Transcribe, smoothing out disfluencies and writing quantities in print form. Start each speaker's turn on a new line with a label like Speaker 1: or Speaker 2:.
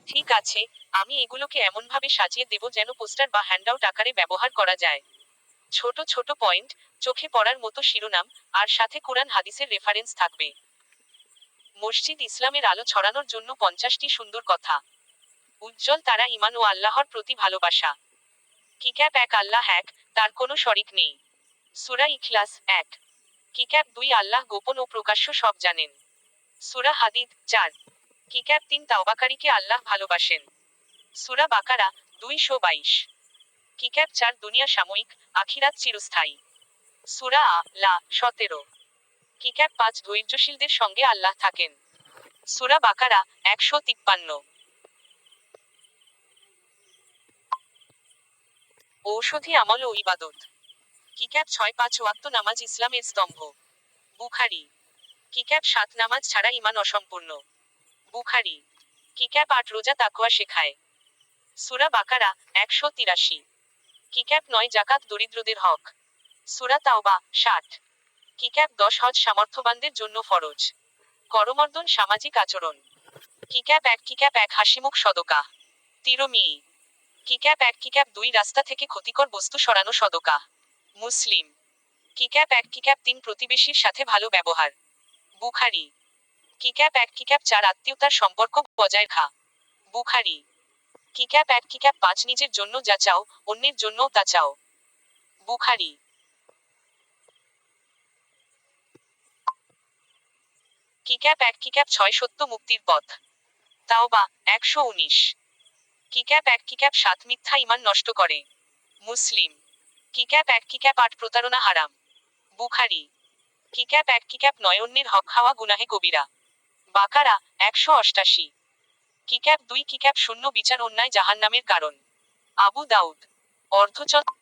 Speaker 1: ঠিক আছে, আমি এগুলোকে এমনভাবে সাজিয়ে দেব যেন পোস্টার বা হ্যান্ডআউট আকারে ব্যবহার করা যায়। ছোট ছোট পয়েন্ট, চোখে পড়ার মতো শিরোনাম, আর সাথে কোরআন হাদিসের রেফারেন্স থাকবে। মসজিদ ইসলামের আলো ছড়ানোর জন্য 50টি সুন্দর কথা। উজ্জ্বল তারা ঈমান ও আল্লাহর প্রতি ভালোবাসা। কিক্যাপ 1 আল্লাহ এক, তার কোনো শরিক নেই। সূরা ইখলাস 1। কিক্যাপ 2 আল্লাহ গোপন ও প্রকাশ্য সব জানেন। সূরা হাদিদ 4। কিক্যাপ 3 তাওবাকারীকে আল্লাহ ভালোবাসেন। সূরা বাকারা 222। কিক্যাপ 4 দুনিয়া সাময়িক, আখিরাত চিরস্থায়ী। সূরা লা 17। কিক্যাপ 5 ধৈর্যশীলদের সঙ্গে আল্লাহ থাকেন। সূরা বাকারা 153। ঔষধি আমল ও ইবাদত। কিক্যাপ 6 5 ওয়াক্ত নামাজ ইসলামের স্তম্ভ। বুখারী। কিক্যাপ 7 নামাজ ছাড়া ঈমান অসম্পূর্ণ। বুখারী। কিক্যাপ 8 রোজা তাকওয়া শেখায়। সূরা বাকারা 183। কিক্যাপ 9 জাকাত দরিদ্রদের হক। সূরা তাওবা 60। কিক্যাপ 10 হজ সামর্থ্যবানদের জন্য ফরজ। করমর্দন সামাজিক আচরণ। কিক্যাপ 1 হাসিমুখ সদকা। তিরমিজি। কিক্যাপ 2 রাস্তা থেকে ক্ষতিকর বস্তু সরানো সদকা। মুসলিম। কিক্যাপ 3 প্রতিবেশীর সাথে ভালো ব্যবহার। বুখারী। কিক্যাপ 4 আত্মীয়তার সম্পর্ক বজায় রাখা। বুখারী। কিক্যাপ 5 নিজের জন্য যা চাও, অন্যের জন্যও তা চাও। বুখারী। কিক্যাপ 6 সত্য মুক্তির পথ। তাওবা 119। কিক্যাপ 7 মিথ্যা ঈমান নষ্ট করে। মুসলিম। কিক্যাপ 8 প্রতারণা হারাম। বুখারী। কিক্যাপ 9 অন্যের হক খাওয়া গুনাহে কবিরা। বাকারা 188। কিক্যাপ 0 বিচার অন্যায় জাহান্নামের কারণ। আবু দাউদ। অর্ধচন্দ্র